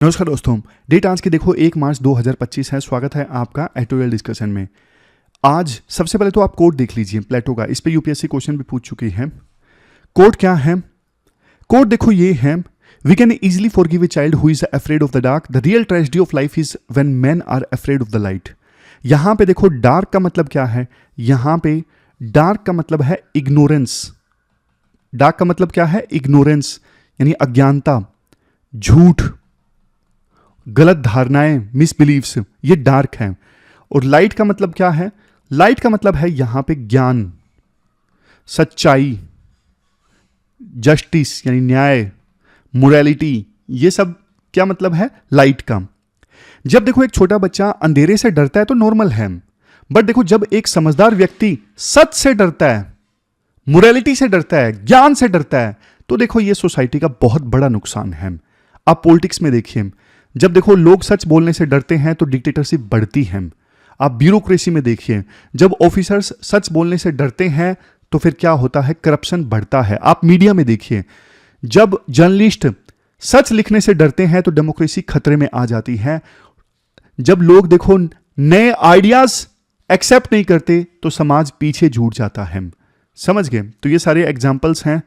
नमस्कार दोस्तों, डेट आज की देखो 1 मार्च 2025 है। स्वागत है आपका एडिटोरियल डिस्कशन में। आज सबसे पहले तो आप कोट देख लीजिए प्लेटो का। इस पे यूपीएससी क्वेश्चन भी पूछ चुकी है। कोट क्या है? कोट देखो ये है, we can easily forgive a child who is afraid of the dark, the real tragedy of life is when men are afraid of the light. यहां पे देखो डार्क का मतलब क्या है? यहां पे डार्क का मतलब है इग्नोरेंस। डार्क का मतलब क्या है? इग्नोरेंस, यानी अज्ञानता, झूठ, गलत धारणाएं, मिसबिलीव्स, ये डार्क है। और लाइट का मतलब क्या है? लाइट का मतलब है यहां पे ज्ञान, सच्चाई, जस्टिस यानी न्याय, मोरालिटी, ये सब क्या मतलब है लाइट का। जब देखो एक छोटा बच्चा अंधेरे से डरता है तो नॉर्मल है, बट देखो जब एक समझदार व्यक्ति सच से डरता है, मोरालिटी से डरता है, ज्ञान से डरता है, तो देखो ये सोसाइटी का बहुत बड़ा नुकसान है। आप पॉलिटिक्स में देखिए, जब देखो लोग सच बोलने से डरते हैं तो डिक्टेटरशिप बढ़ती है। आप ब्यूरोक्रेसी में देखिए, जब ऑफिसर्स सच बोलने से डरते हैं तो फिर क्या होता है? करप्शन बढ़ता है। आप मीडिया में देखिए, जब जर्नलिस्ट सच लिखने से डरते हैं तो डेमोक्रेसी खतरे में आ जाती है। जब लोग देखो नए आइडियाज एक्सेप्ट नहीं करते तो समाज पीछे छूट जाता है। समझ गए? तो ये सारे एग्जाम्पल्स हैं।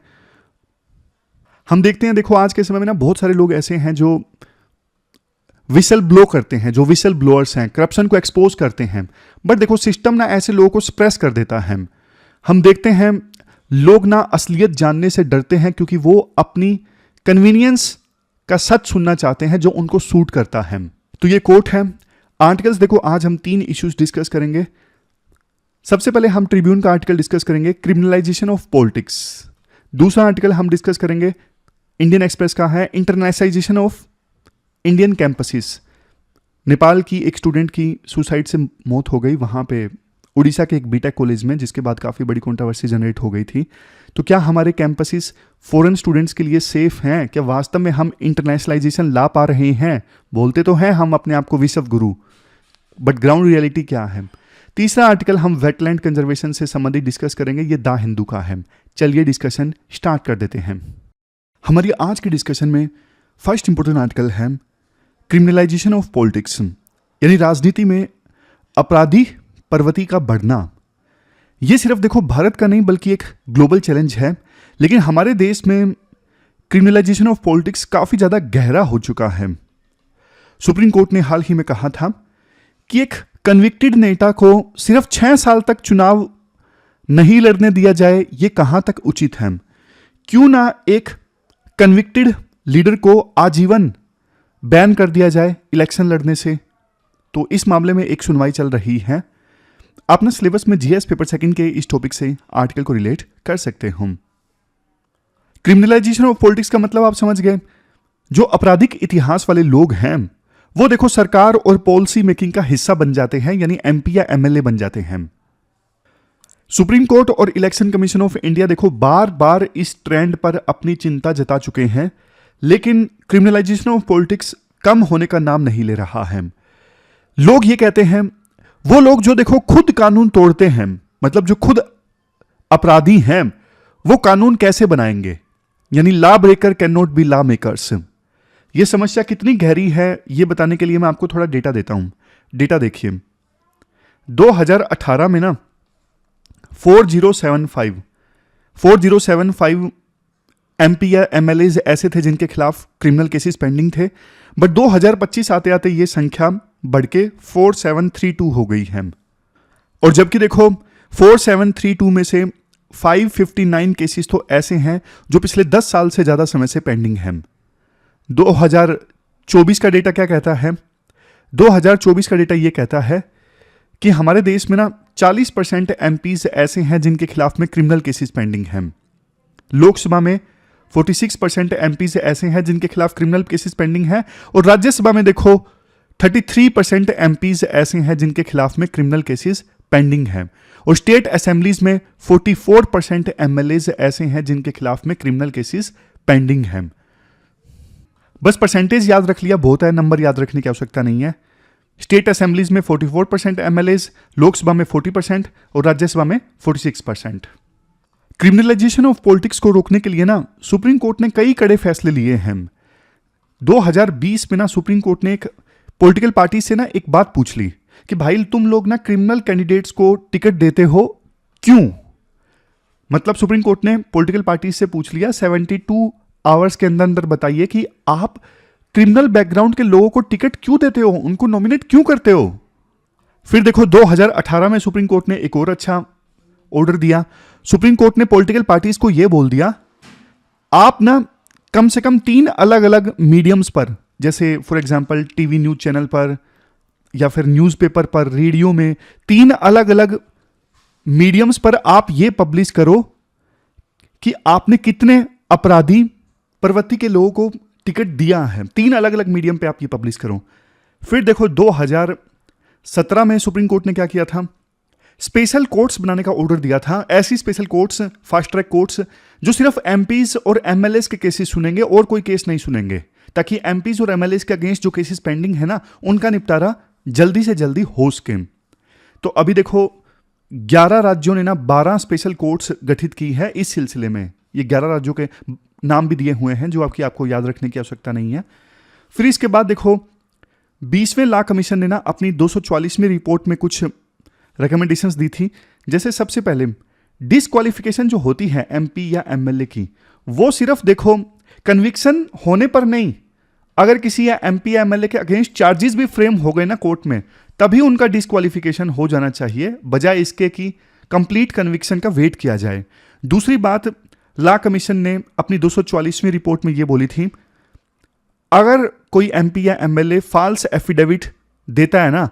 हम देखते हैं, देखो आज के समय में ना बहुत सारे लोग ऐसे हैं जो विसल ब्लो करते हैं, जो विसल ब्लोअर्स हैं, करप्शन को एक्सपोज करते हैं, बट देखो सिस्टम ना ऐसे लोगों को सप्रेस कर देता है। हम देखते हैं लोग ना असलियत जानने से डरते हैं क्योंकि वो अपनी कन्वीनियंस का सच सुनना चाहते हैं जो उनको सूट करता है। तो ये कोट है। आर्टिकल्स देखो आज हम 3 इश्यूज डिस्कस करेंगे। सबसे पहले हम ट्रिब्यून का आर्टिकल डिस्कस करेंगे, क्रिमिनलाइजेशन ऑफ पॉलिटिक्स। दूसरा आर्टिकल हम डिस्कस करेंगे इंडियन एक्सप्रेस का है, internationalisation of Indian campuses. Nepal की एक स्टूडेंट की सुसाइड से मौत हो गई वहाँ पे उड़ीसा के एक बीटेक कॉलेज में, जिसके बाद काफ़ी बड़ी कंट्रोवर्सी जनरेट हो गई थी। तो क्या हमारे कैंपसेस फॉरेन स्टूडेंट्स के लिए सेफ हैं? क्या वास्तव में हम इंटरनेशनलाइजेशन ला पा रहे हैं? बोलते तो हैं हम अपने आप को विश्व गुरु, बट ग्राउंड रियलिटी क्या है? तीसरा आर्टिकल हम वेटलैंड कंजर्वेशन से संबंधित डिस्कस करेंगे, ये द हिंदू का है। चलिए डिस्कशन स्टार्ट कर देते हैं। हमारी आज के डिस्कशन में फर्स्ट इंपॉर्टेंट आर्टिकल है क्रिमिनलाइजेशन ऑफ पॉलिटिक्स, यानी राजनीति में अपराधी प्रवृत्ति का बढ़ना। यह सिर्फ देखो भारत का नहीं बल्कि एक ग्लोबल चैलेंज है। लेकिन हमारे देश में क्रिमिनलाइजेशन ऑफ पॉलिटिक्स काफी ज्यादा गहरा हो चुका है। सुप्रीम कोर्ट ने हाल ही में कहा था कि एक कन्विक्टेड नेता को सिर्फ 6 साल तक चुनाव नहीं लड़ने दिया जाए, यह कहां तक उचित है? क्यों ना एक कन्विक्टेड लीडर को आजीवन बैन कर दिया जाए इलेक्शन लड़ने से? तो इस मामले में एक सुनवाई चल रही है। आप ना सिलेबस में जीएस पेपर सेकंड के इस टॉपिक से आर्टिकल को रिलेट कर सकते हो। क्रिमिनलाइजेशन ऑफ पॉलिटिक्स का मतलब आप समझ गए। जो आपराधिक इतिहास वाले लोग हैं वो देखो सरकार और पॉलिसी मेकिंग का हिस्सा बन जाते हैं, यानी एमपी या एमएलए बन जाते हैं। सुप्रीम कोर्ट और इलेक्शन कमीशन ऑफ इंडिया देखो बार बार इस ट्रेंड पर अपनी चिंता जता चुके हैं, लेकिन क्रिमिनलाइजेशन ऑफ पॉलिटिक्स कम होने का नाम नहीं ले रहा है। लोग ये कहते हैं, वो लोग जो देखो खुद कानून तोड़ते हैं, मतलब जो खुद अपराधी हैं, वो कानून कैसे बनाएंगे? यानी law breaker can not be law makers. ये समस्या कितनी गहरी है ये बताने के लिए मैं आपको थोड़ा डेटा देता हूं। डेटा देखिए, 2018 में ना 4075 एमपी या एमएलए ऐसे थे जिनके खिलाफ क्रिमिनल केसेस पेंडिंग थे, बट 2025 आते आते ये संख्या बढ़ के 4732 हो गई है। और जबकि देखो 4732 में से 559 केसेस तो ऐसे हैं जो पिछले 10 साल से ज्यादा समय से पेंडिंग हैं। 2024 का डेटा क्या कहता है? 2024 का डेटा ये कहता है कि हमारे देश में ना 40% एमपीज ऐसे हैं जिनके खिलाफ में क्रिमिनल केसेस पेंडिंग हैं। लोकसभा में 46% एमपीज ऐसे हैं जिनके खिलाफ क्रिमिनल केसेस पेंडिंग है। और राज्यसभा में देखो 33% एमपीज ऐसे हैं जिनके खिलाफ में क्रिमिनल केसेस पेंडिंग है। और स्टेट असेंबलीज में 44% एमएलए ऐसे हैं जिनके खिलाफ में क्रिमिनल केसेस पेंडिंग है। बस परसेंटेज याद रख लिया बहुत है, नंबर याद रखने की आवश्यकता नहीं है। स्टेट असेंबलीज में 44% एमएलए, लोकसभा में 40% और राज्यसभा में 46%। क्रिमिनलाइजेशन ऑफ पॉलिटिक्स को रोकने के लिए ना सुप्रीम कोर्ट ने कई कड़े फैसले लिए हैं। 2020 में ना सुप्रीम कोर्ट ने एक पॉलिटिकल पार्टी से ना एक बात पूछ ली कि भाई तुम लोग ना क्रिमिनल कैंडिडेट्स को टिकट देते हो क्यों? मतलब सुप्रीम कोर्ट ने पॉलिटिकल पार्टी से पूछ लिया 72 आवर्स के अंदर अंदर बताइए कि आप क्रिमिनल बैकग्राउंड के लोगों को टिकट क्यों देते हो, उनको नॉमिनेट क्यों करते हो? फिर देखो 2018 में सुप्रीम कोर्ट ने एक और अच्छा ऑर्डर दिया। सुप्रीम कोर्ट ने पॉलिटिकल पार्टीज को यह बोल दिया, आप ना कम से कम 3 अलग अलग मीडियम्स पर, जैसे for example TV news channel पर या फिर न्यूज़पेपर पर, रेडियो में, 3 अलग अलग मीडियम्स पर आप ये पब्लिश करो कि आपने कितने अपराधी प्रवृत्ति के लोगों को टिकट दिया है। 3 अलग अलग मीडियम पे आप ये पब्लिश करो। फिर देखो 2017 में सुप्रीम कोर्ट ने क्या किया था, स्पेशल कोर्ट्स बनाने का ऑर्डर दिया था। ऐसी special courts, fast track courts जो सिर्फ एमपीज और एमएलएस के केसेस सुनेंगे और कोई केस नहीं सुनेंगे, ताकि एमपीज और एमएलएस के अगेंस्ट जो केसेस पेंडिंग है ना, उनका निपटारा जल्दी से जल्दी हो सके। तो अभी देखो 11 राज्यों ने ना 12 स्पेशल कोर्ट्स गठित की है इस सिलसिले में। ये 11 राज्यों के नाम भी दिए हुए हैं जो आपको याद रखने की आवश्यकता नहीं है। फिर इसके बाद देखो 20वें लॉ कमीशन ने ना अपनी 244वीं रिपोर्ट में कुछ रिकमेंडेशंस दी थी। जैसे सबसे पहले डिसक्वालिफिकेशन जो होती है एमपी या एमएलए की, वो सिर्फ देखो कन्विक्शन होने पर नहीं, अगर किसी या एमपी या एमएलए के अगेंस्ट चार्जेस भी फ्रेम हो गए ना कोर्ट में, तभी उनका डिसक्वालिफिकेशन हो जाना चाहिए, बजाय इसके कि कंप्लीट कन्विक्शन का वेट किया जाए। दूसरी बात, लॉ कमीशन ने अपनी 244वीं रिपोर्ट में यह बोली थी, अगर कोई एमपी या एमएलए फॉल्स एफिडेविट देता है ना,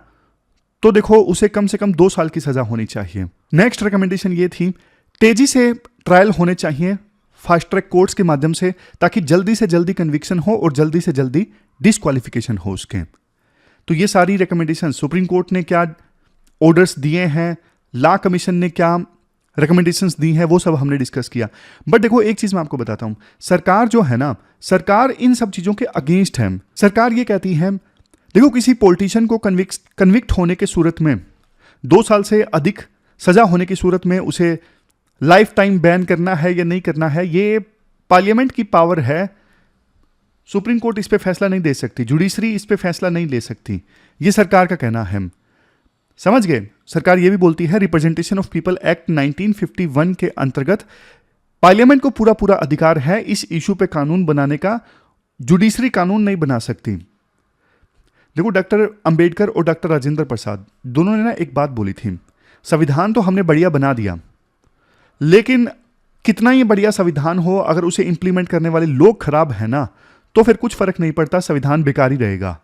तो देखो उसे कम से कम 2 साल की सजा होनी चाहिए। नेक्स्ट रिकमेंडेशन ये थी, तेजी से ट्रायल होने चाहिए फास्ट ट्रैक कोर्ट्स के माध्यम से, ताकि जल्दी से जल्दी कन्विक्शन हो और जल्दी से जल्दी डिसक्वालिफिकेशन हो उसके। तो ये सारी रिकमेंडेशन सुप्रीम कोर्ट ने क्या ऑर्डर्स दिए हैं, लॉ कमीशन ने क्या रिकमेंडेशंस दी हैं, वो सब हमने डिस्कस किया। बट देखो एक चीज मैं आपको बताता हूं, सरकार जो है ना, सरकार इन सब चीजों के अगेंस्ट है। सरकार ये कहती है, देखो किसी पॉलिटिशियन को कन्विक्ट होने के सूरत में 2 साल से अधिक सजा होने की सूरत में उसे लाइफ टाइम बैन करना है या नहीं करना है, ये पार्लियामेंट की पावर है। सुप्रीम कोर्ट इस पे फैसला नहीं दे सकती, जुडिशरी इस पे फैसला नहीं ले सकती, ये सरकार का कहना है। समझ गए? सरकार ये भी बोलती है, रिप्रेजेंटेशन ऑफ पीपल एक्ट 1951 के अंतर्गत पार्लियामेंट को पूरा पूरा अधिकार है इस इशू पे कानून बनाने का, जुडिशरी कानून नहीं बना सकती। देखो डॉक्टर अंबेडकर और डॉक्टर राजेंद्र प्रसाद दोनों ने ना एक बात बोली थी, संविधान तो हमने बढ़िया बना दिया, लेकिन कितना ही बढ़िया संविधान हो, अगर उसे इंप्लीमेंट करने वाले लोग खराब है ना, तो फिर कुछ फर्क नहीं पड़ता, संविधान बेकार ही रहेगा।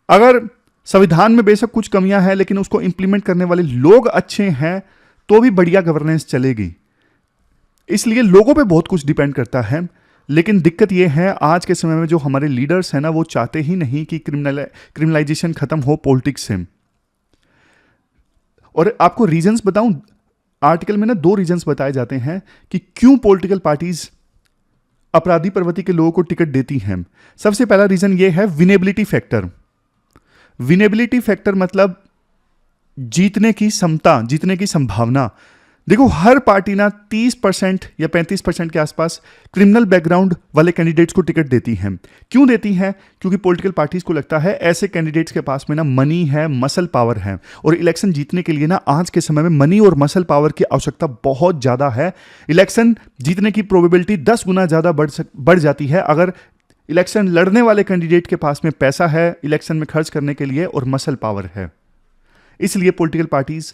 अगर संविधान में बेशक कुछ कमियां हैं, लेकिन उसको इंप्लीमेंट करने वाले लोग अच्छे हैं, तो भी बढ़िया गवर्नेंस चलेगी। इसलिए लोगों पे बहुत कुछ डिपेंड करता है। लेकिन दिक्कत यह है, आज के समय में जो हमारे लीडर्स हैं ना, वो चाहते ही नहीं कि क्रिमिनलाइजेशन खत्म हो पॉलिटिक्स से। और आपको रीजंस बताऊं, आर्टिकल में ना 2 रीजंस बताए जाते हैं कि क्यों पॉलिटिकल पार्टीज अपराधी प्रवृत्ति के लोगों को टिकट देती हैं। सबसे पहला रीजन ये है विनेबिलिटी फैक्टर। विनेबिलिटी फैक्टर मतलब जीतने की क्षमता, जीतने की संभावना। देखो हर पार्टी ना 30% या 35% के आसपास क्रिमिनल बैकग्राउंड वाले कैंडिडेट्स को टिकट देती हैं। क्यों देती हैं? क्योंकि पॉलिटिकल पार्टीज को लगता है ऐसे कैंडिडेट्स के पास में ना मनी है, मसल पावर है, और इलेक्शन जीतने के लिए ना आज के समय में मनी और मसल पावर की आवश्यकता बहुत ज़्यादा है। इलेक्शन जीतने की प्रोबेबिलिटी 10 गुना ज़्यादा बढ़ जाती है अगर इलेक्शन लड़ने वाले कैंडिडेट के पास में पैसा है इलेक्शन में खर्च करने के लिए और मसल पावर है। इसलिए पॉलिटिकल पार्टीज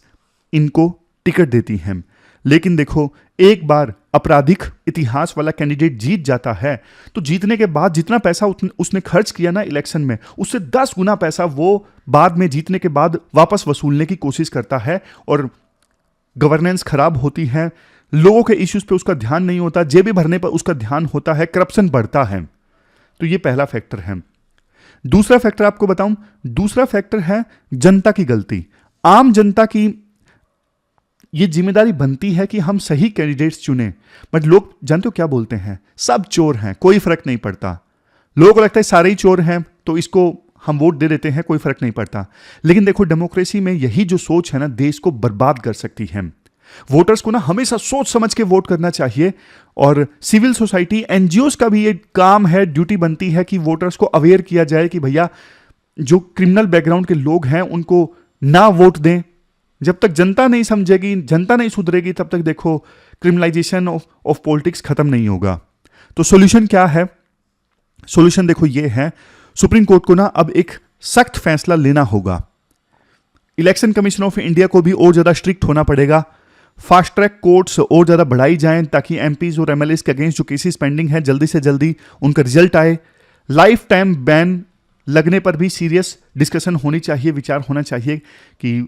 इनको टिकट देती हैं। लेकिन देखो एक बार आपराधिक इतिहास वाला कैंडिडेट जीत जाता है, तो जीतने के बाद जितना पैसा उसने खर्च किया ना इलेक्शन में, उससे 10 गुना पैसा वो बाद में जीतने के बाद वापस वसूलने की कोशिश करता है। और गवर्नेंस खराब होती है, लोगों के इश्यूज पे उसका ध्यान नहीं होता, जेबी भरने पर उसका ध्यान होता है, करप्शन बढ़ता है। तो ये पहला फैक्टर है। दूसरा फैक्टर आपको बताऊं, दूसरा फैक्टर है जनता की गलती। आम जनता की ये जिम्मेदारी बनती है कि हम सही कैंडिडेट्स चुने, बट लोग जानते हो क्या बोलते हैं? सब चोर हैं, कोई फर्क नहीं पड़ता। लोगों को लगता है सारे ही चोर हैं तो इसको हम वोट दे देते हैं, कोई फर्क नहीं पड़ता। लेकिन देखो डेमोक्रेसी में यही जो सोच है ना, देश को बर्बाद कर सकती है। वोटर्स को ना हमेशा सोच समझ के वोट करना चाहिए। और सिविल सोसाइटी एनजीओस का भी ये काम है, ड्यूटी बनती है कि वोटर्स को अवेयर किया जाए कि भैया जो क्रिमिनल बैकग्राउंड के लोग हैं उनको ना वोट दें। जब तक जनता नहीं समझेगी, जनता नहीं सुधरेगी, तब तक देखो क्रिमिनलाइजेशन ऑफ पॉलिटिक्स खत्म नहीं होगा। तो सॉल्यूशन क्या है? सॉल्यूशन देखो ये है, सुप्रीम कोर्ट को ना अब एक सख्त फैसला लेना होगा। इलेक्शन कमीशन ऑफ इंडिया को भी और ज्यादा स्ट्रिक्ट होना पड़ेगा। फास्ट ट्रैक कोर्ट्स और ज्यादा बढ़ाई जाएं ताकि एमपीज और एमएलएस के अगेंस्ट जो केसेस पेंडिंग है जल्दी से जल्दी उनका रिजल्ट आए। लाइफ टाइम बैन लगने पर भी सीरियस डिस्कशन होनी चाहिए, विचार होना चाहिए कि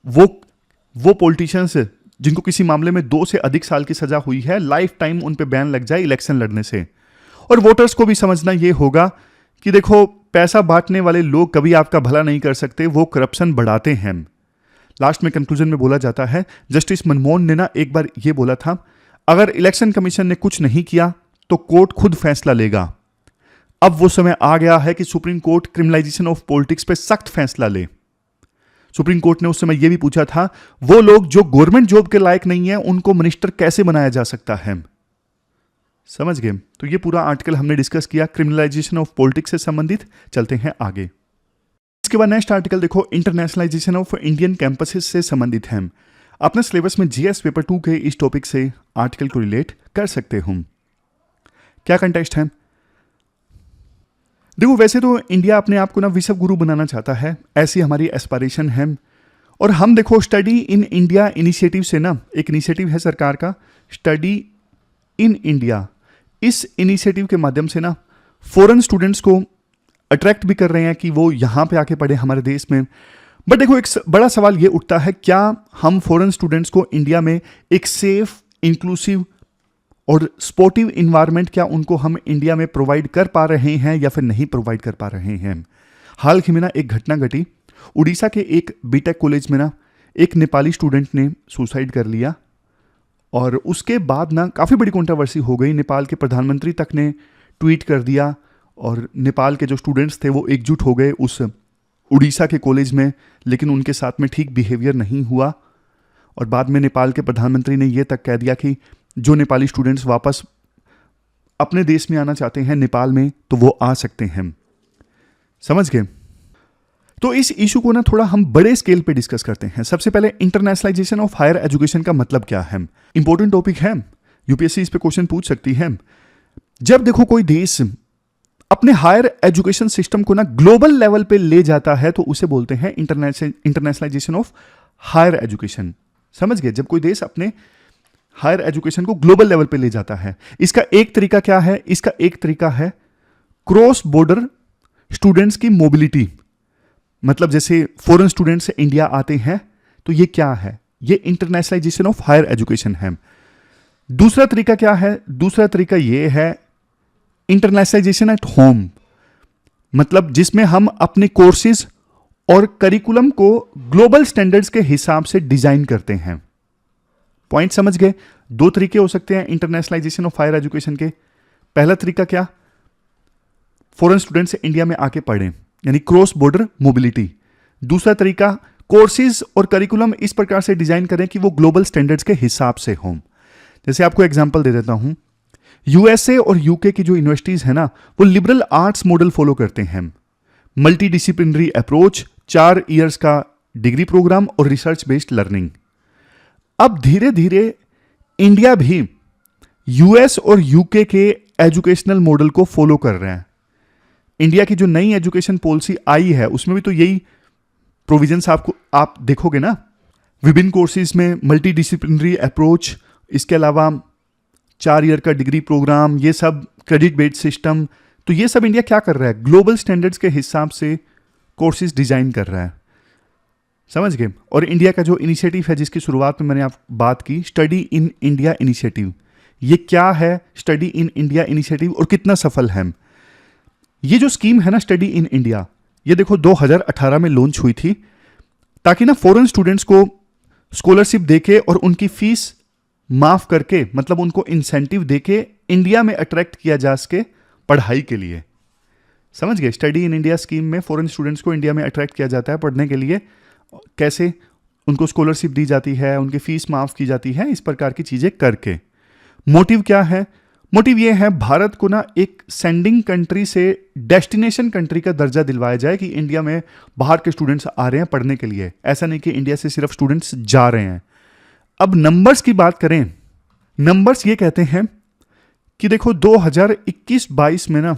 वो पॉलिटिशियंस जिनको किसी मामले में 2 से अधिक साल की सजा हुई है, लाइफ टाइम उन पे बैन लग जाए इलेक्शन लड़ने से। और वोटर्स को भी समझना यह होगा कि देखो पैसा बांटने वाले लोग कभी आपका भला नहीं कर सकते, वो करप्शन बढ़ाते हैं। लास्ट में कंक्लूजन में बोला जाता है, जस्टिस मनमोहन ने ना एक बार ये बोला था, अगर इलेक्शन कमीशन ने कुछ नहीं किया तो कोर्ट खुद फैसला लेगा। अब वो समय आ गया है कि supreme court criminalisation of politics पे सख्त फैसला ले। सुप्रीम कोर्ट ने उस समय यह भी पूछा था, वो लोग जो गवर्नमेंट जॉब के लायक नहीं है उनको मिनिस्टर कैसे बनाया जा सकता है। समझ गए? तो ये पूरा आर्टिकल हमने डिस्कस किया क्रिमिनलाइजेशन ऑफ पॉलिटिक्स से संबंधित। चलते हैं आगे। इसके बाद नेक्स्ट आर्टिकल देखो इंटरनेशनलाइजेशन ऑफ इंडियन कैंपसेस से संबंधित है। अपने सिलेबस में जीएस पेपर 2 के इस टॉपिक से आर्टिकल को रिलेट कर सकते हो। क्या कंटेक्स्ट है? देखो वैसे तो इंडिया अपने आप को ना विश्व गुरु बनाना चाहता है, ऐसी हमारी एस्पायरेशन है। और हम देखो स्टडी इन इंडिया इनिशिएटिव से ना, एक इनिशिएटिव है सरकार का स्टडी इन इंडिया, इस इनिशिएटिव के माध्यम से ना फॉरेन स्टूडेंट्स को अट्रैक्ट भी कर रहे हैं कि वो यहाँ पे आके पढ़े हमारे देश में। बट देखो एक बड़ा सवाल ये उठता है, क्या हम फॉरेन स्टूडेंट्स को इंडिया में एक सेफ, इंक्लूसिव और स्पोर्टिव इन्वायरमेंट क्या उनको हम इंडिया में प्रोवाइड कर पा रहे हैं या फिर नहीं प्रोवाइड कर पा रहे हैं? हाल ही में ना एक घटना घटी, उड़ीसा के एक बीटेक कॉलेज में ना एक नेपाली स्टूडेंट ने सुसाइड कर लिया। और उसके बाद ना काफ़ी बड़ी कंट्रोवर्सी हो गई। नेपाल के प्रधानमंत्री तक ने ट्वीट कर दिया और नेपाल के जो स्टूडेंट्स थे वो एकजुट हो गए उस उड़ीसा के कॉलेज में, लेकिन उनके साथ में ठीक बिहेवियर नहीं हुआ। और बाद में नेपाल के प्रधानमंत्री ने ये तक कह दिया कि जो नेपाली स्टूडेंट्स वापस अपने देश में आना चाहते हैं नेपाल में तो वो आ सकते हैं। समझ गए? तो इस इशू को ना थोड़ा हम बड़े स्केल पे डिस्कस करते हैं। सबसे पहले इंटरनेशनलाइजेशन ऑफ हायर एजुकेशन का मतलब क्या है? इंपॉर्टेंट टॉपिक है, यूपीएससी इस पे क्वेश्चन पूछ सकती है। जब देखो कोई देश अपने हायर एजुकेशन सिस्टम को ना ग्लोबल लेवल पे ले जाता है तो उसे बोलते हैं इंटरनेशनलाइजेशन ऑफ हायर एजुकेशन। समझ गए? जब कोई देश अपने हायर एजुकेशन को ग्लोबल लेवल पे ले जाता है। इसका एक तरीका क्या है? इसका एक तरीका है क्रॉस बॉर्डर स्टूडेंट्स की मोबिलिटी। मतलब जैसे फॉरेन स्टूडेंट्स इंडिया आते हैं तो ये क्या है? ये इंटरनेशनलाइजेशन ऑफ हायर एजुकेशन है। दूसरा तरीका क्या है? दूसरा तरीका ये है इंटरनेशनलाइजेशन एट होम, मतलब जिसमें हम अपने कोर्सेज और करिकुलम को ग्लोबल स्टैंडर्ड्स के हिसाब से डिजाइन करते हैं। पॉइंट समझ गए? 2 तरीके हो सकते हैं इंटरनेशनलाइजेशन ऑफ हायर एजुकेशन के। पहला तरीका क्या? फॉरेन स्टूडेंट्स इंडिया में आके पढ़ें, यानी क्रॉस बॉर्डर मोबिलिटी। दूसरा तरीका कोर्सेज और करिकुलम इस प्रकार से डिजाइन करें कि वो ग्लोबल स्टैंडर्ड्स के हिसाब से हों। जैसे आपको एग्जांपल दे देता हूं, यूएसए और यूके की जो यूनिवर्सिटीज है ना वो लिबरल आर्ट्स मॉडल फॉलो करते हैं। मल्टी डिसिप्लिनरी अप्रोच, 4 इयर्स का डिग्री प्रोग्राम और रिसर्च बेस्ड लर्निंग। अब धीरे धीरे इंडिया भी यूएस और यूके के एजुकेशनल मॉडल को फॉलो कर रहे हैं। इंडिया की जो नई एजुकेशन पॉलिसी आई है उसमें भी तो यही प्रोविजंस आप देखोगे ना। विभिन्न कोर्सेज में मल्टी डिसिप्लिनरी अप्रोच, इसके अलावा 4 ईयर का डिग्री प्रोग्राम, ये सब क्रेडिट बेस्ड सिस्टम। तो ये सब इंडिया क्या कर रहा है? ग्लोबल स्टैंडर्ड्स के हिसाब से कोर्सेज डिजाइन कर रहा है। समझ गए? और इंडिया का जो इनिशिएटिव है जिसकी शुरुआत में मैंने आप बात की, स्टडी इन इंडिया इनिशिएटिव, ये क्या है स्टडी इन इंडिया इनिशिएटिव और कितना सफल है? ये जो स्कीम है ना स्टडी इन इंडिया, ये देखो 2018 में लॉन्च हुई थी ताकि ना फॉरेन स्टूडेंट्स को स्कॉलरशिप देके और उनकी फीस माफ करके, मतलब उनको इंसेंटिव देके इंडिया में अट्रैक्ट किया जा सके पढ़ाई के लिए। समझ गए? स्टडी इन इंडिया स्कीम में फॉरेन स्टूडेंट्स को इंडिया में अट्रैक्ट किया जाता है पढ़ने के लिए। कैसे? उनको स्कॉलरशिप दी जाती है, उनकी फीस माफ़ की जाती है, इस प्रकार की चीज़ें करके। मोटिव क्या है? मोटिव ये है भारत को ना एक सेंडिंग कंट्री से डेस्टिनेशन कंट्री का दर्जा दिलवाया जाए कि इंडिया में बाहर के स्टूडेंट्स आ रहे हैं पढ़ने के लिए, ऐसा नहीं कि इंडिया से सिर्फ स्टूडेंट्स जा रहे हैं। अब नंबर्स की बात करें, नंबर्स ये कहते हैं कि देखो 2021-22 में ना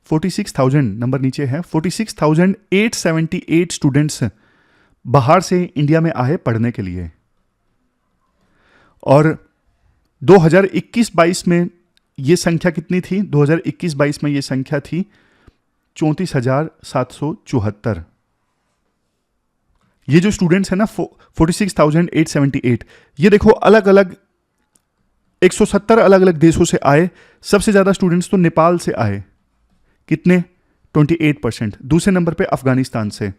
46,000 नंबर नीचे है, 46,878 स्टूडेंट्स बाहर से इंडिया में आए पढ़ने के लिए। और 2021-22 में ये संख्या कितनी थी? 2021-22 में ये संख्या थी 34,774। ये जो स्टूडेंट्स है ना 46,878, ये देखो अलग अलग 170 अलग अलग देशों से आए। सबसे ज्यादा स्टूडेंट्स तो नेपाल से आए, कितने? 28%। दूसरे नंबर पे अफगानिस्तान से।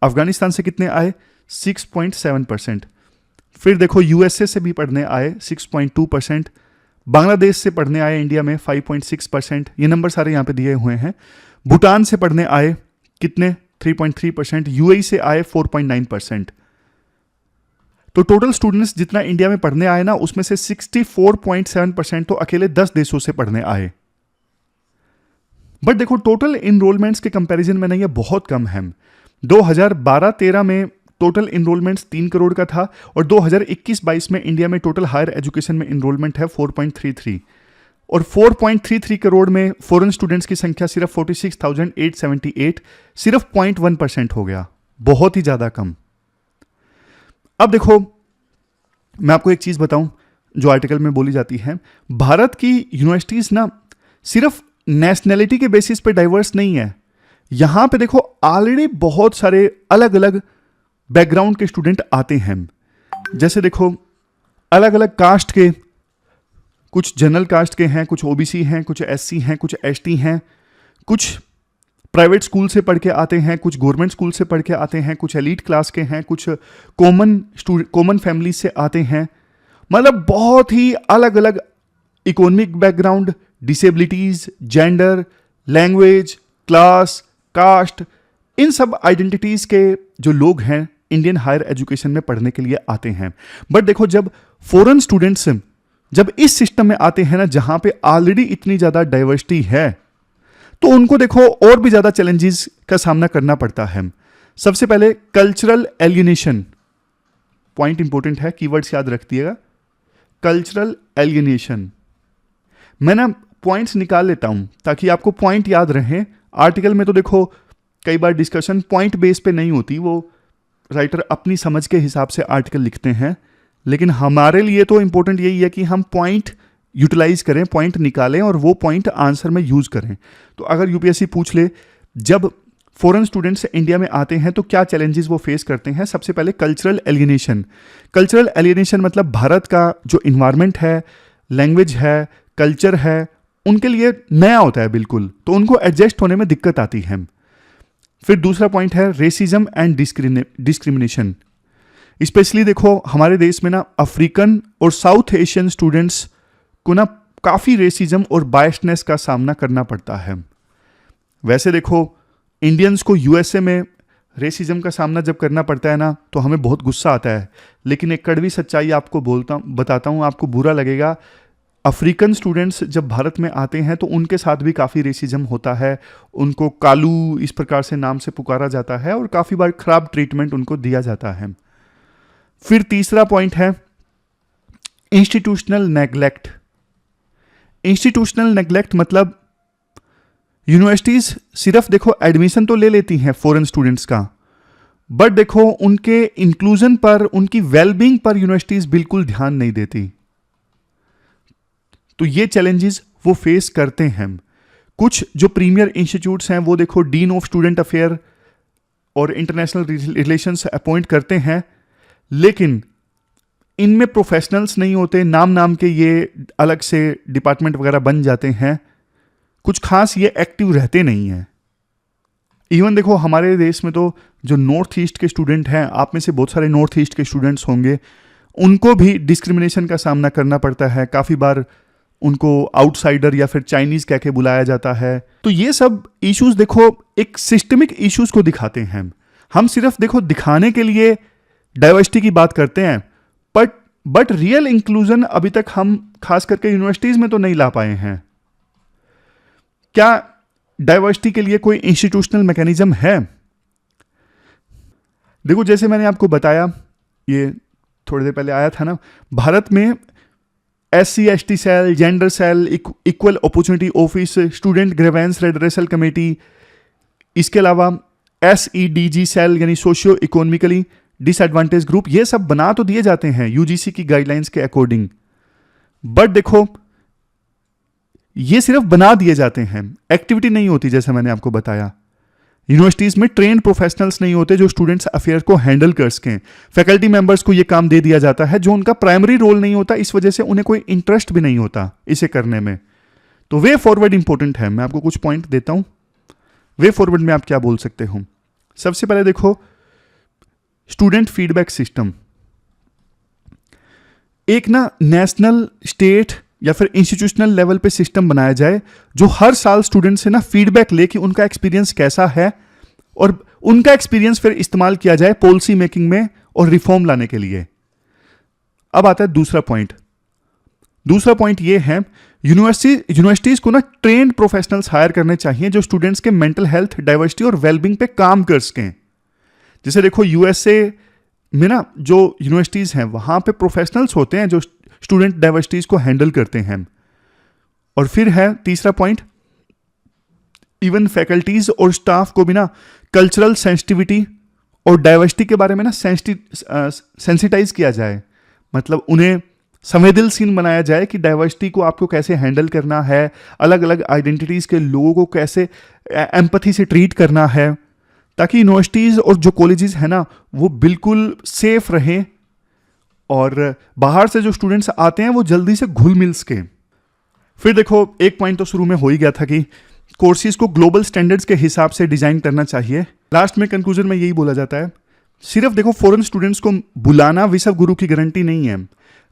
अफगानिस्तान से कितने आए? 6.7%। फिर देखो यूएसए से भी पढ़ने आए 6.2%। बांग्लादेश से पढ़ने आए इंडिया में 5.6%। ये नंबर सारे यहाँ पे दिए हुए हैं। भूटान से पढ़ने आए कितने? 3.3%। यूएई से आए 4.9%। तो टोटल स्टूडेंट्स जितना इंडिया में पढ़ने आए ना, उसमें से 64.7% तो अकेले 10 देशों से पढ़ने आए। बट देखो टोटल इनरोलमेंट्स के कंपैरिजन में ना ये बहुत कम है। 2012-13 में टोटल इनरोलमेंट्स 3 करोड़ का था और 2021-22 में इंडिया में टोटल हायर एजुकेशन में इनरोलमेंट है 4.33, और 4.33 करोड़ में फॉरेन स्टूडेंट्स की संख्या सिर्फ 46,878, सिर्फ 0.1% हो गया, बहुत ही ज्यादा कम। अब देखो मैं आपको एक चीज बताऊं जो आर्टिकल में बोली जाती है, भारत की यूनिवर्सिटीज ना सिर्फ नेशनैलिटी के बेसिस पे डाइवर्स नहीं है। यहां पे देखो ऑलरेडी बहुत सारे अलग अलग बैकग्राउंड के स्टूडेंट आते हैं। जैसे देखो अलग अलग कास्ट के, कुछ जनरल कास्ट के हैं, कुछ ओबीसी हैं, कुछ एससी हैं, कुछ एसटी हैं, कुछ प्राइवेट स्कूल से पढ़ के आते हैं, कुछ गवर्नमेंट स्कूल से पढ़ के आते हैं, कुछ एलीट क्लास के हैं, कुछ कॉमन फैमिली से आते हैं। मतलब बहुत ही अलग अलग economic background, disabilities, gender, language, class, caste, इन सब आइडेंटिटीज के जो लोग हैं इंडियन हायर एजुकेशन में पढ़ने के लिए आते हैं। बट देखो जब फॉरेन स्टूडेंट्स जब इस सिस्टम में आते हैं ना, जहां पे ऑलरेडी इतनी ज्यादा डाइवर्सिटी है, तो उनको देखो और भी ज्यादा चैलेंजेस का सामना करना पड़ता है। सबसे पहले कल्चरल एलियनेशन, पॉइंट इंपॉर्टेंट है, कीवर्ड्स याद रखिएगा। कल्चरल एलियनेशन, मैं ना पॉइंट्स निकाल लेता हूं ताकि आपको पॉइंट याद रहे। आर्टिकल में तो देखो कई बार डिस्कशन पॉइंट बेस पे नहीं होती, वो राइटर अपनी समझ के हिसाब से आर्टिकल लिखते हैं, लेकिन हमारे लिए तो इंपॉर्टेंट यही है कि हम पॉइंट यूटिलाइज करें, पॉइंट निकालें और वो पॉइंट आंसर में यूज करें। तो अगर यूपीएससी पूछ ले जब फॉरेन स्टूडेंट्स इंडिया में आते हैं तो क्या चैलेंजेस वो फेस करते हैं, सबसे पहले कल्चरल एलियनेशन। कल्चरल एलियनेशन मतलब भारत का जो इन्वायरमेंट है, लैंग्वेज है, कल्चर है, उनके लिए नया होता है बिल्कुल, तो उनको एडजस्ट होने में दिक्कत आती है। फिर दूसरा पॉइंट है रेसिज्म एंड डिस्क्रिमिनेशन। स्पेशली देखो हमारे देश में ना अफ्रीकन और साउथ एशियन स्टूडेंट्स को ना काफ़ी रेसिज्म और बायसनेस का सामना करना पड़ता है। वैसे देखो इंडियंस को यूएसए में रेसिज्म का सामना जब करना पड़ता है ना, तो हमें बहुत गुस्सा आता है, लेकिन एक कड़वी सच्चाई आपको बताता हूँ, आपको बुरा लगेगा। अफ्रीकन स्टूडेंट्स जब भारत में आते हैं तो उनके साथ भी काफ़ी रेसिज्म होता है, उनको कालू इस प्रकार से नाम से पुकारा जाता है और काफ़ी बार खराब ट्रीटमेंट उनको दिया जाता है। फिर तीसरा पॉइंट है इंस्टीट्यूशनल नेग्लेक्ट। इंस्टीट्यूशनल नेग्लेक्ट मतलब यूनिवर्सिटीज सिर्फ देखो एडमिशन तो ले लेती हैं फॉरेन स्टूडेंट्स का, बट देखो उनके इंक्लूजन पर, उनकी वेलबींग पर यूनिवर्सिटीज बिल्कुल ध्यान नहीं देती। तो ये चैलेंजेस वो फेस करते हैं। कुछ जो प्रीमियर इंस्टीट्यूट्स हैं वो देखो डीन ऑफ स्टूडेंट अफेयर और इंटरनेशनल रिलेशंस अपॉइंट करते हैं, लेकिन इनमें प्रोफेशनल्स नहीं होते, नाम नाम के ये अलग से डिपार्टमेंट वगैरह बन जाते हैं, कुछ खास ये एक्टिव रहते नहीं हैं। इवन देखो हमारे देश में तो जो नॉर्थ ईस्ट के स्टूडेंट हैं, आप में से बहुत सारे नॉर्थ ईस्ट के स्टूडेंट्स होंगे, उनको भी डिस्क्रिमिनेशन का सामना करना पड़ता है। काफ़ी बार उनको आउटसाइडर या फिर चाइनीज कह के बुलाया जाता है। तो ये सब इश्यूज देखो एक सिस्टमिक इश्यूज को दिखाते हैं। हम सिर्फ देखो दिखाने के लिए डाइवर्सिटी की बात करते हैं, बट रियल इंक्लूजन अभी तक हम खास करके यूनिवर्सिटीज में तो नहीं ला पाए हैं। क्या डाइवर्सिटी के लिए कोई इंस्टीट्यूशनल मैकेनिज्म है? देखो, जैसे मैंने आपको बताया, ये थोड़ी देर पहले आया था ना, भारत में SC/ST cell, gender cell, equal opportunity office, student grievance redressal committee, इसके अलावा SEDG सेल यानी सोशियो इकोनॉमिकली डिसएडवांटेज ग्रुप, ये सब बना तो दिए जाते हैं UGC की गाइडलाइंस के अकॉर्डिंग, बट देखो ये सिर्फ बना दिए जाते हैं, एक्टिविटी नहीं होती। जैसे मैंने आपको बताया, यूनिवर्सिटीज में ट्रेन प्रोफेशनल्स नहीं होते जो स्टूडेंट्स अफेयर को हैंडल कर सकें। फैकल्टी मेंबर्स को ये काम दे दिया जाता है जो उनका प्राइमरी रोल नहीं होता, इस वजह से उन्हें कोई इंटरेस्ट भी नहीं होता इसे करने में। तो वे फॉरवर्ड इंपॉर्टेंट है। मैं आपको कुछ पॉइंट देता हूं, वे फॉरवर्ड में आप क्या बोल सकते हो। सबसे पहले देखो, स्टूडेंट फीडबैक सिस्टम, एक ना नेशनल, स्टेट या फिर इंस्टीट्यूशनल लेवल पे सिस्टम बनाया जाए जो हर साल स्टूडेंट से ना फीडबैक ले कि उनका एक्सपीरियंस कैसा है, और उनका एक्सपीरियंस फिर इस्तेमाल किया जाए पॉलिसी मेकिंग में और रिफॉर्म लाने के लिए। अब आता है दूसरा पॉइंट। दूसरा पॉइंट ये है, यूनिवर्सिटीज को ना ट्रेन्ड प्रोफेशनल्स हायर करने चाहिए जो स्टूडेंट्स के मेंटल हेल्थ, डाइवर्सिटी और वेलबींग पे काम कर सकें। जैसे देखो, USA में ना जो यूनिवर्सिटीज हैं वहां पे प्रोफेशनल्स होते हैं जो स्टूडेंट डाइवर्सिटीज को हैंडल करते हैं। और फिर है तीसरा पॉइंट, इवन फैकल्टीज और स्टाफ को भी ना कल्चरल सेंसिटिविटी और डाइवर्सिटी के बारे में ना सेंसिटाइज किया जाए, मतलब उन्हें संवेदनशील बनाया जाए कि डाइवर्सिटी को आपको कैसे हैंडल करना है, अलग अलग आइडेंटिटीज के लोगों को कैसे एम्पैथी से ट्रीट करना है, ताकि यूनिवर्सिटीज और जो कॉलेजेस हैं ना वो बिल्कुल सेफ रहें और बाहर से जो स्टूडेंट्स आते हैं वो जल्दी से घुल मिल सके। फिर देखो, एक पॉइंट तो शुरू में हो ही गया था कि कोर्सेज को ग्लोबल स्टैंडर्ड्स के हिसाब से डिजाइन करना चाहिए। लास्ट में कंक्लूजन में यही बोला जाता है, सिर्फ देखो फॉरेन स्टूडेंट्स को बुलाना विश्व गुरु की गारंटी नहीं है।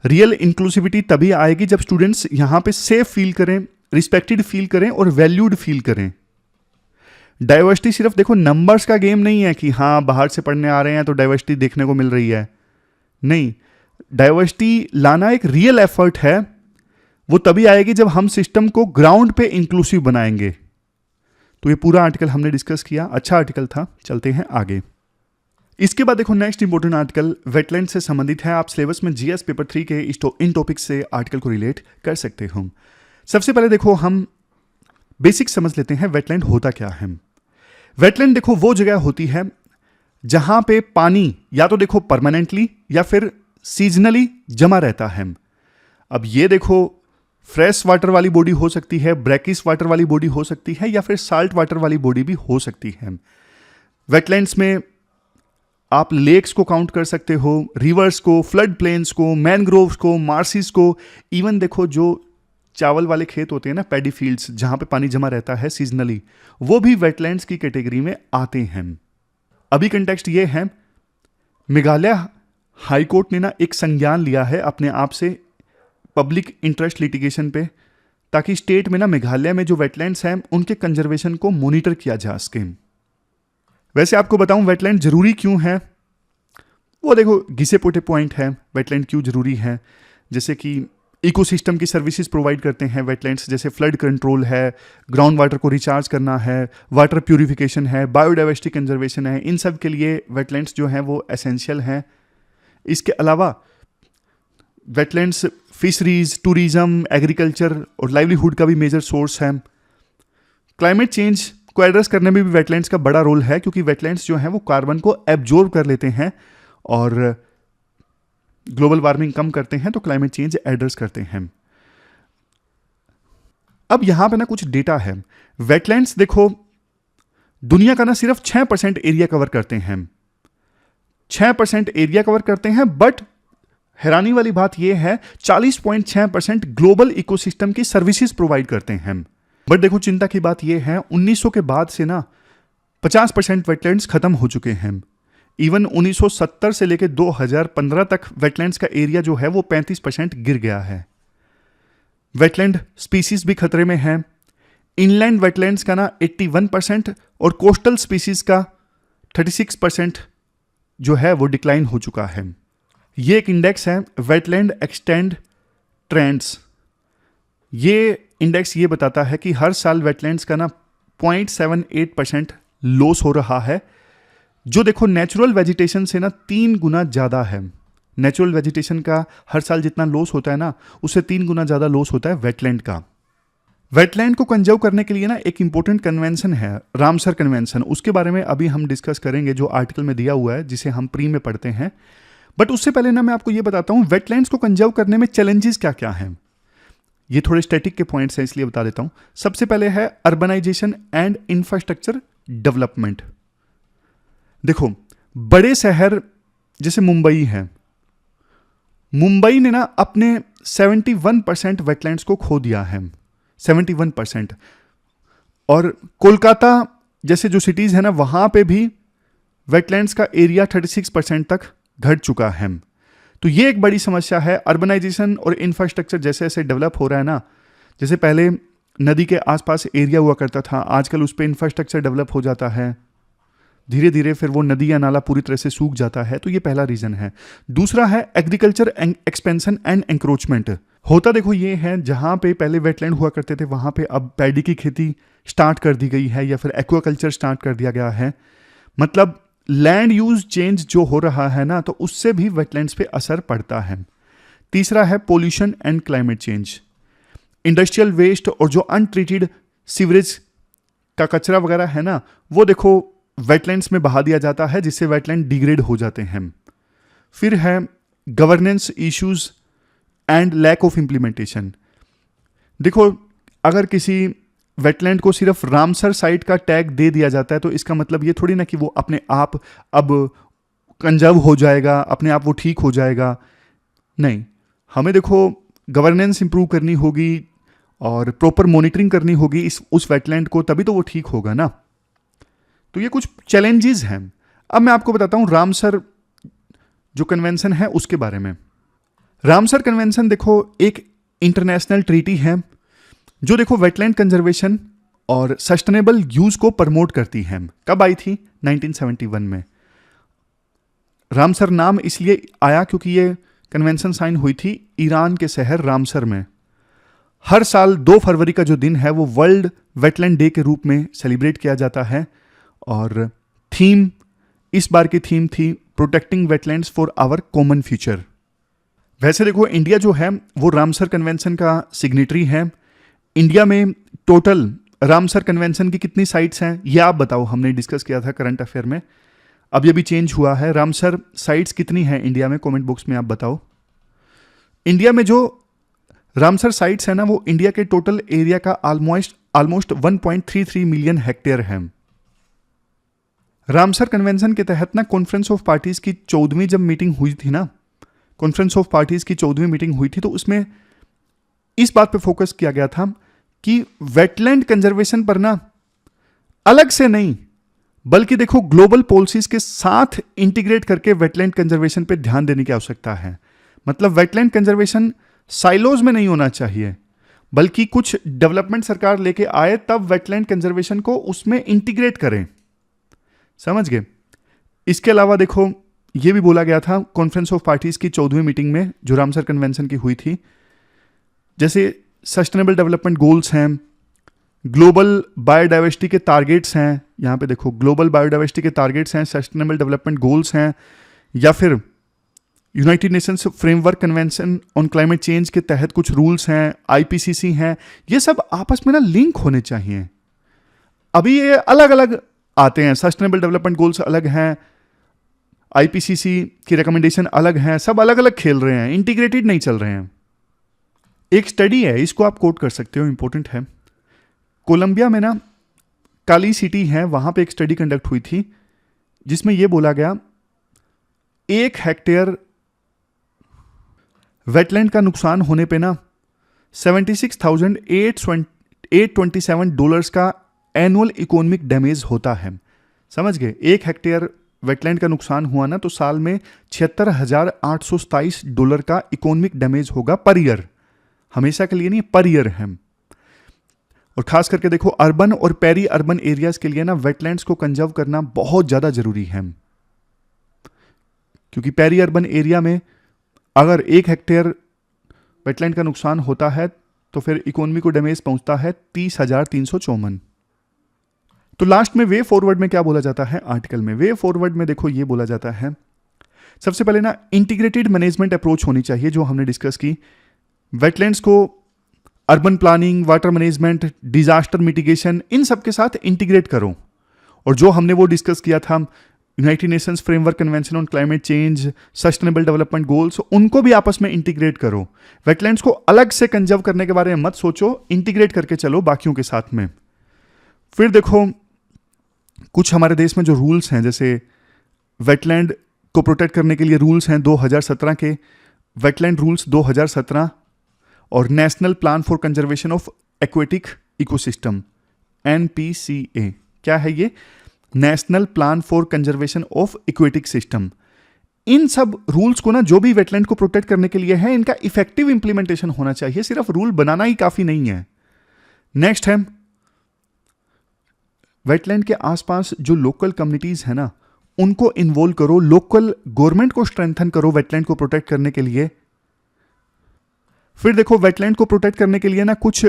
रियल इंक्लूसिविटी तभी आएगी जब स्टूडेंट्स यहाँ पे सेफ फील करें, रिस्पेक्टेड फील करें और वैल्यूड फील करें। डाइवर्सिटी सिर्फ देखो नंबर्स का गेम नहीं है कि हाँ बाहर से पढ़ने आ रहे हैं तो डाइवर्सिटी देखने को मिल रही है, नहीं। डाइवर्सिटी लाना एक रियल एफर्ट है, वो तभी आएगी जब हम सिस्टम को ग्राउंड पे इंक्लूसिव बनाएंगे। तो ये पूरा आर्टिकल हमने डिस्कस किया, अच्छा आर्टिकल था। चलते हैं आगे। इसके बाद देखो, नेक्स्ट इंपॉर्टेंट आर्टिकल वेटलैंड से संबंधित है। आप सिलेबस में GS पेपर 3 के इन टॉपिक से आर्टिकल को रिलेट कर सकते हो। सबसे पहले देखो, हम बेसिक समझ लेते हैं वेटलैंड होता क्या है। वेटलैंड देखो वो जगह होती है जहां पे पानी या तो देखो परमानेंटली या फिर सीजनली जमा रहता है। अब ये देखो, फ्रेश वाटर वाली बॉडी हो सकती है, ब्रैकिश वाटर वाली बॉडी हो सकती है, या फिर साल्ट वाटर वाली बॉडी भी हो सकती है। वेटलैंड्स में आप लेक्स को काउंट कर सकते हो, रिवर्स को, फ्लड प्लेन्स को, मैनग्रोव्स को, मार्सिस को, इवन देखो जो चावल वाले खेत होते हैं ना, पैडी फील्ड्स, जहां पे पानी जमा रहता है सीजनली, वो भी वेटलैंड्स की कैटेगरी में आते हैं। अभी कंटेक्स्ट ये है, मेघालय हाईकोर्ट ने ना एक संज्ञान लिया है अपने आप से पब्लिक इंटरेस्ट लिटिगेशन पे, ताकि स्टेट में ना मेघालय में जो वेटलैंड्स हैं उनके कंजर्वेशन को मॉनिटर किया जा सके। वैसे आपको बताऊं वेटलैंड जरूरी क्यों है, वो देखो घिसे पोटे पॉइंट है। वेटलैंड क्यों जरूरी है, जैसे कि इकोसिस्टम की सर्विसेज प्रोवाइड करते हैं वेटलैंड्स, जैसे फ्लड कंट्रोल है, ग्राउंड वाटर को रिचार्ज करना है, वाटर प्यूरिफिकेशन है, बायोडाइवर्सिटी कंजर्वेशन है, इन सब के लिए वेटलैंड्स जो हैं वो एसेंशियल हैं। इसके अलावा वेटलैंड्स फिशरीज, टूरिज्म, एग्रीकल्चर और लाइवलीहुड का भी मेजर सोर्स है। क्लाइमेट चेंज को एड्रेस करने में भी वेटलैंड्स का बड़ा रोल है, क्योंकि वेटलैंड्स जो हैं वो कार्बन को एब्जॉर्ब कर लेते हैं और ग्लोबल वार्मिंग कम करते हैं, तो क्लाइमेट चेंज एड्रेस करते हैं। अब यहां पे ना कुछ डेटा है। वेटलैंड्स देखो दुनिया का ना सिर्फ 6% एरिया कवर करते हैं, 6% एरिया कवर करते हैं, बट हैरानी वाली बात यह है 40.6% ग्लोबल इकोसिस्टम की सर्विसेज प्रोवाइड करते हैं। बट देखो चिंता की बात यह है 1900 के बाद से ना 50% वेटलैंड्स खत्म हो चुके हैं। इवन 1970 से लेकर 2015 तक वेटलैंड्स का एरिया जो है वो 35% गिर गया है। वेटलैंड स्पीसीज भी खतरे में है। इनलैंड वेटलैंड्स का ना 81% और कोस्टल स्पीसीज का 36% जो है वो डिक्लाइन हो चुका है। ये एक इंडेक्स है वेटलैंड एक्सटेंड ट्रेंड्स। ये इंडेक्स ये बताता है कि हर साल वेटलैंड्स का ना 0.78% लॉस हो रहा है, जो देखो नेचुरल वेजिटेशन से ना 3 गुना ज़्यादा है। नेचुरल वेजिटेशन का हर साल जितना लॉस होता है ना, उससे 3 गुना ज़्यादा लॉस होता है वेटलैंड का। वेटलैंड को कंजर्व करने के लिए ना एक इंपॉर्टेंट कन्वेंशन है, रामसर कन्वेंशन। उसके बारे में अभी हम डिस्कस करेंगे, जो आर्टिकल में दिया हुआ है, जिसे हम प्री में पढ़ते हैं। बट उससे पहले ना मैं आपको ये बताता हूँ वेटलैंड्स को कंजर्व करने में चैलेंजेस क्या क्या हैं। ये थोड़े स्टैटिक के पॉइंट्स हैं, इसलिए बता देता हूँ। सबसे पहले है अर्बनाइजेशन एंड इंफ्रास्ट्रक्चर डेवलपमेंट। देखो, बड़े शहर जैसे मुंबई है, मुंबई ने ना अपने 71% वेटलैंड्स को खो दिया है, 71%। और कोलकाता जैसे जो सिटीज़ है ना, वहाँ पे भी वेटलैंड्स का एरिया 36% तक घट चुका है। तो ये एक बड़ी समस्या है। अर्बनाइजेशन और इंफ्रास्ट्रक्चर जैसे जैसे डेवलप हो रहा है ना, जैसे पहले नदी के आसपास एरिया हुआ करता था, आजकल उस पर इंफ्रास्ट्रक्चर डेवलप हो जाता है, धीरे धीरे फिर वो नदी या नाला पूरी तरह से सूख जाता है। तो ये पहला रीज़न है। दूसरा है एग्रीकल्चर एक्सपेंशन एंड एंक्रोचमेंट। होता देखो ये है, जहाँ पे पहले वेटलैंड हुआ करते थे, वहाँ पे अब पैडी की खेती स्टार्ट कर दी गई है, या फिर एक्वाकल्चर स्टार्ट कर दिया गया है। मतलब लैंड यूज चेंज जो हो रहा है ना, तो उससे भी वेटलैंड्स पे असर पड़ता है। तीसरा है pollution and climate change. Industrial waste और जो अनट्रीटेड सीवरेज का कचरा वगैरह है ना, वो देखो वेटलैंड्स में बहा दिया जाता है, जिससे वेटलैंड डिग्रेड हो जाते हैं। फिर है governance issues and lack of implementation. देखो, अगर किसी वेटलैंड को सिर्फ रामसर साइट का टैग दे दिया जाता है, तो इसका मतलब ये थोड़ी ना कि वो अपने आप अब कंजर्व हो जाएगा, अपने आप वो ठीक हो जाएगा। नहीं, हमें देखो गवर्नेंस इंप्रूव करनी होगी और प्रॉपर मॉनिटरिंग करनी होगी उस वेटलैंड को, तभी तो वो ठीक होगा ना। तो ये कुछ चैलेंजेस हैं। अब मैं आपको बताता हूँ रामसर जो कन्वेंशन है उसके बारे में। रामसर कन्वेंशन देखो एक इंटरनेशनल ट्रीटी है, जो देखो वेटलैंड कंजर्वेशन और सस्टेनेबल यूज को प्रमोट करती है। कब आई थी? 1971 में। रामसर नाम इसलिए आया क्योंकि ये कन्वेंशन साइन हुई थी ईरान के शहर रामसर में। हर साल 2 फरवरी का जो दिन है वो वर्ल्ड वेटलैंड डे के रूप में सेलिब्रेट किया जाता है। और थीम, इस बार की थीम थी protecting wetlands for our common future. वैसे देखो, इंडिया जो है वो रामसर कन्वेंशन का सिग्नेटरी है। इंडिया में टोटल रामसर कन्वेंशन की कितनी साइट्स हैं ये आप बताओ, हमने डिस्कस किया था करंट अफेयर में। अब ये भी चेंज हुआ है। रामसर साइट्स कितनी हैं इंडिया में, कमेंट बॉक्स में आप बताओ। इंडिया में जो रामसर साइट्स है ना, वो इंडिया के टोटल एरिया का ऑलमोस्ट 1.33 मिलियन हेक्टेयर है। रामसर कन्वेंशन के तहत ना कॉन्फ्रेंस ऑफ पार्टीज की 14वीं जब मीटिंग हुई थी ना, कॉन्फ्रेंस ऑफ पार्टीज की 14वीं मीटिंग हुई थी, तो उसमें इस बात पे फोकस किया गया था कि वेटलैंड कंजर्वेशन पर ना अलग से नहीं, बल्कि देखो ग्लोबल पॉलिसीज के साथ इंटीग्रेट करके वेटलैंड कंजर्वेशन पे ध्यान देने की आवश्यकता है। मतलब वेटलैंड कंजर्वेशन साइलोज में नहीं होना चाहिए, बल्कि कुछ डेवलपमेंट सरकार लेके आए तब वेटलैंड कंजर्वेशन को उसमें इंटीग्रेट करें। समझ गए? इसके अलावा देखो ये भी बोला गया था कॉन्फ्रेंस ऑफ पार्टीज की 14वीं मीटिंग में जो रामसर कन्वेंशन की हुई थी, जैसे सस्टेनेबल डेवलपमेंट गोल्स हैं, ग्लोबल बायोडाइवर्सिटी के टारगेट्स हैं, यहाँ पे देखो ग्लोबल बायोडाइवर्सिटी के टारगेट्स हैं, सस्टेनेबल डेवलपमेंट गोल्स हैं, या फिर United Nations framework convention on climate change के तहत कुछ रूल्स हैं, आईपीसीसी हैं। ये सब आपस में ना लिंक होने चाहिए। अभी ये अलग अलग आते हैं, सस्टेनेबल डेवलपमेंट गोल्स अलग हैं, आईपीसीसी की रिकमेंडेशन अलग हैं, सब अलग अलग खेल रहे हैं, इंटीग्रेटेड नहीं चल रहे हैं। एक स्टडी है, इसको आप कोट कर सकते हो, इंपॉर्टेंट है। कोलंबिया में ना काली सिटी है, वहां पे एक स्टडी कंडक्ट हुई थी जिसमें यह बोला गया 1 हेक्टेयर वेटलैंड का नुकसान होने पे ना $76,827 का एनुअल इकोनॉमिक डैमेज होता है। समझ गए? 1 हेक्टेयर वेटलैंड का नुकसान हुआ ना, तो साल में $76,827 का इकोनॉमिक डैमेज होगा पर ईयर। हमेशा के लिए नहीं, पर ईयर है। और खास करके देखो अर्बन और पेरी अर्बन एरियाज के लिए ना वेटलैंड्स को कंजर्व करना बहुत ज्यादा जरूरी है। क्योंकि पेरी अर्बन एरिया में अगर 1 हेक्टेयर वेटलैंड का नुकसान होता है तो फिर इकोनॉमी को डैमेज पहुंचता है 30,354। तो लास्ट में वे फॉरवर्ड में क्या बोला जाता है आर्टिकल में? वे फॉरवर्ड में देखो ये बोला जाता है, सबसे पहले ना इंटीग्रेटेड मैनेजमेंट अप्रोच होनी चाहिए, जो हमने डिस्कस की। वेटलैंड्स को urban planning, water management, disaster mitigation, इन सब के साथ इंटीग्रेट करो। और जो हमने वो डिस्कस किया था, United Nations framework convention on climate change, sustainable development goals, उनको भी आपस में इंटीग्रेट करो। वेटलैंड्स को अलग से कंजर्व करने के बारे में मत सोचो, इंटीग्रेट करके चलो बाकियों के साथ में। फिर देखो कुछ हमारे देश में जो रूल्स हैं, जैसे वेटलैंड को प्रोटेक्ट करने के लिए रूल्स हैं 2017 के, वेटलैंड रूल्स 2017, और national plan for conservation of aquatic ecosystem, NPCA। क्या है ये? National plan for conservation of aquatic system. इन सब रूल्स को ना, जो भी वेटलैंड को प्रोटेक्ट करने के लिए है, इनका इफेक्टिव इंप्लीमेंटेशन होना चाहिए, सिर्फ रूल बनाना ही काफी नहीं है। नेक्स्ट है, वेटलैंड के आसपास जो लोकल कम्युनिटीज है ना, उनको इन्वॉल्व करो, लोकल गवर्नमेंट को स्ट्रेंथन करो वेटलैंड को प्रोटेक्ट करने के लिए। फिर देखो वेटलैंड को प्रोटेक्ट करने के लिए ना कुछ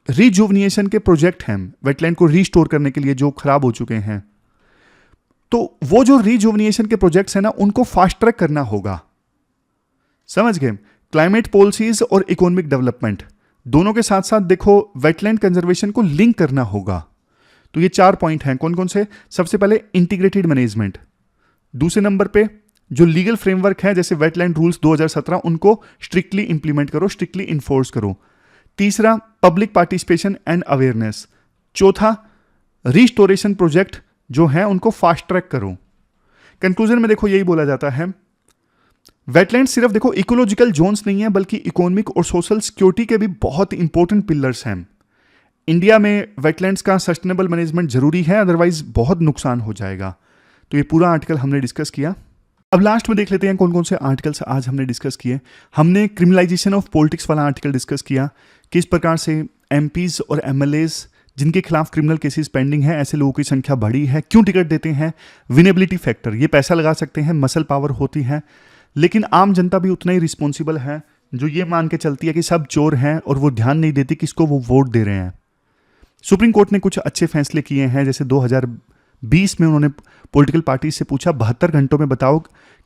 रिजुवनेशन के प्रोजेक्ट हैं, वेटलैंड को रीस्टोर करने के लिए जो खराब हो चुके हैं। तो वो जो रिजुवनेशन के प्रोजेक्ट्स हैं ना, उनको फास्ट ट्रैक करना होगा। समझ गए? क्लाइमेट पॉलिसीज और इकोनॉमिक डेवलपमेंट दोनों के साथ साथ देखो वेटलैंड कंजर्वेशन को लिंक करना होगा। तो ये 4 पॉइंट हैं, कौन कौन से? सबसे पहले इंटीग्रेटेड मैनेजमेंट, दूसरे नंबर पे जो लीगल फ्रेमवर्क है जैसे वेटलैंड रूल्स 2017, उनको स्ट्रिक्टली इंप्लीमेंट करो, स्ट्रिक्टली इन्फोर्स करो। तीसरा, पब्लिक पार्टिसिपेशन एंड अवेयरनेस। चौथा, रिस्टोरेशन प्रोजेक्ट जो है उनको फास्ट ट्रैक करो। कंक्लूजन में देखो यही बोला जाता है, वेटलैंड सिर्फ देखो इकोलॉजिकल जोन्स नहीं है, बल्कि इकोनॉमिक और सोशल सिक्योरिटी के भी बहुत इंपॉर्टेंट पिलर्स हैं। इंडिया में वेटलैंड्स का सस्टेनेबल मैनेजमेंट जरूरी है, अदरवाइज बहुत नुकसान हो जाएगा। तो ये पूरा आर्टिकल हमने डिस्कस किया। अब लास्ट में देख लेते हैं कौन कौन से आर्टिकल्स आज हमने डिस्कस किए। हमने क्रिमिनलाइजेशन ऑफ पॉलिटिक्स वाला आर्टिकल डिस्कस किया, किस प्रकार से एमपीज और एमएलएज जिनके खिलाफ क्रिमिनल केसेस पेंडिंग है, ऐसे लोगों की संख्या बढ़ी है, क्यों टिकट देते हैं। विनेबिलिटी फैक्टर, ये पैसा लगा सकते हैं, मसल पावर होती है, लेकिन आम जनता भी उतना ही रिस्पॉन्सिबल है जो ये मान के चलती है कि सब चोर हैं और वो ध्यान नहीं देती किसको वो वोट दे रहे हैं। सुप्रीम कोर्ट ने कुछ अच्छे फैसले किए हैं, जैसे 2020 में उन्होंने पॉलिटिकल पार्टी से पूछा 72 घंटों में बताओ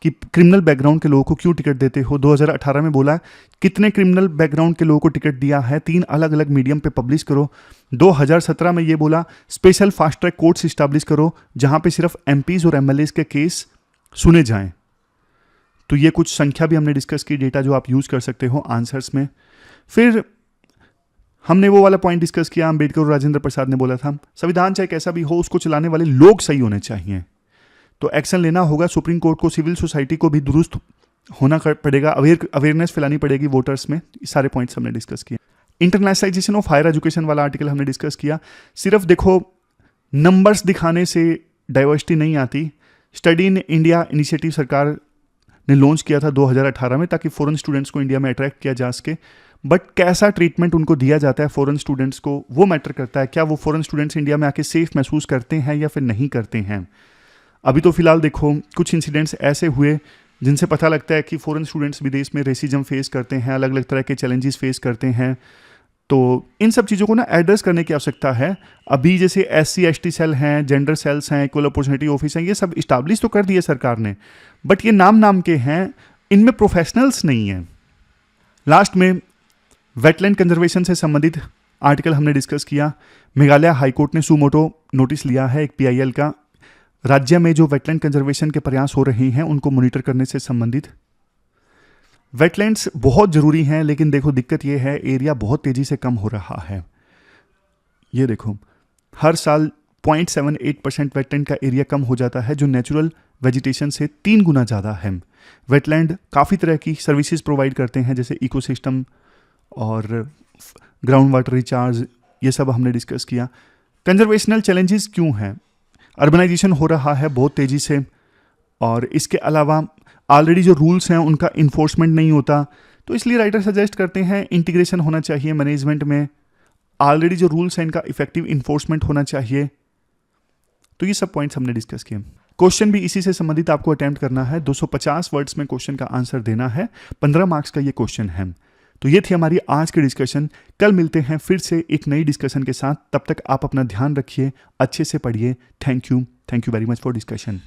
कि क्रिमिनल बैकग्राउंड के लोगों को क्यों टिकट देते हो। 2018 में बोला कितने क्रिमिनल बैकग्राउंड के लोगों को टिकट दिया है, 3 अलग अलग मीडियम पे पब्लिश करो। 2017 में ये बोला special fast track courts establish करो जहां पे सिर्फ एमपीज और एमएलएज के केस सुने जाएं। तो ये कुछ संख्या भी हमने डिस्कस की, डेटा जो आप यूज कर सकते हो आंसर्स में। फिर हमने वो वाला पॉइंट डिस्कस किया, अंबेडकर और राजेंद्र प्रसाद ने बोला था संविधान चाहे कैसा भी हो, उसको चलाने वाले लोग सही होने चाहिए। तो एक्शन लेना होगा, सुप्रीम कोर्ट को, सिविल सोसाइटी को भी दुरुस्त होना पड़ेगा, अवेयरनेस फैलानी पड़ेगी वोटर्स में। सारे पॉइंट्स हमने डिस्कस किए। इंटरनेशनलाइजेशन ऑफ हायर एजुकेशन वाला आर्टिकल हमने डिस्कस किया। सिर्फ देखो नंबर्स दिखाने से डाइवर्सिटी नहीं आती। स्टडी इन इंडिया इनिशिएटिव सरकार ने लॉन्च किया था 2018 में, ताकि फॉरेन स्टूडेंट्स को इंडिया में अट्रैक्ट किया जा सके। बट कैसा ट्रीटमेंट उनको दिया जाता है फॉरेन स्टूडेंट्स को, वो मैटर करता है। क्या वो फॉरेन स्टूडेंट्स इंडिया में आके सेफ महसूस करते हैं या फिर नहीं करते हैं। अभी तो फिलहाल देखो कुछ इंसिडेंट्स ऐसे हुए जिनसे पता लगता है कि फॉरेन स्टूडेंट्स विदेश में रेसिज्म फेस करते हैं, अलग अलग तरह के चैलेंजेस फेस करते हैं। तो इन सब चीज़ों को ना एड्रेस करने की आवश्यकता है। अभी जैसे SC/ST सेल हैं, जेंडर सेल्स हैं, इक्वल अपॉर्चुनिटी ऑफिस हैं, ये सब इस्टेब्लिश तो कर दिए सरकार ने, बट ये नाम के हैं, इनमें प्रोफेशनल्स नहीं हैं। लास्ट में वेटलैंड कंजर्वेशन से संबंधित आर्टिकल हमने डिस्कस किया। मेघालय हाईकोर्ट ने सुमोटो नोटिस लिया है एक PIL का, राज्य में जो वेटलैंड कंजर्वेशन के प्रयास हो रहे हैं उनको मॉनिटर करने से संबंधित। वेटलैंड्स बहुत जरूरी हैं, लेकिन देखो दिक्कत ये है एरिया बहुत तेजी से कम हो रहा है। ये देखो हर साल 0.78% वेटलैंड का एरिया कम हो जाता है, जो नेचुरल वेजिटेशन से 3 गुना ज़्यादा है। वेटलैंड काफ़ी तरह की सर्विसेज प्रोवाइड करते हैं, जैसे इकोसिस्टम और ग्राउंड वाटर रिचार्ज, ये सब हमने डिस्कस किया। कंजर्वेशनल चैलेंजेस क्यों हैं? अर्बनाइजेशन हो रहा है बहुत तेज़ी से, और इसके अलावा ऑलरेडी जो रूल्स हैं उनका इन्फोर्समेंट नहीं होता। तो इसलिए राइटर सजेस्ट करते हैं इंटीग्रेशन होना चाहिए मैनेजमेंट में, ऑलरेडी जो रूल्स हैं इनका इफेक्टिव इन्फोर्समेंट होना चाहिए। तो ये सब पॉइंट्स हमने डिस्कस किए। क्वेश्चन भी इसी से संबंधित आपको अटेम्प्ट करना है। 250 वर्ड्स में क्वेश्चन का आंसर देना है। 15 मार्क्स का ये क्वेश्चन है। तो ये थी हमारी आज की डिस्कशन। कल मिलते हैं फिर से एक नई डिस्कशन के साथ। तब तक आप अपना ध्यान रखिए, अच्छे से पढ़िए। Thank you very much for discussion.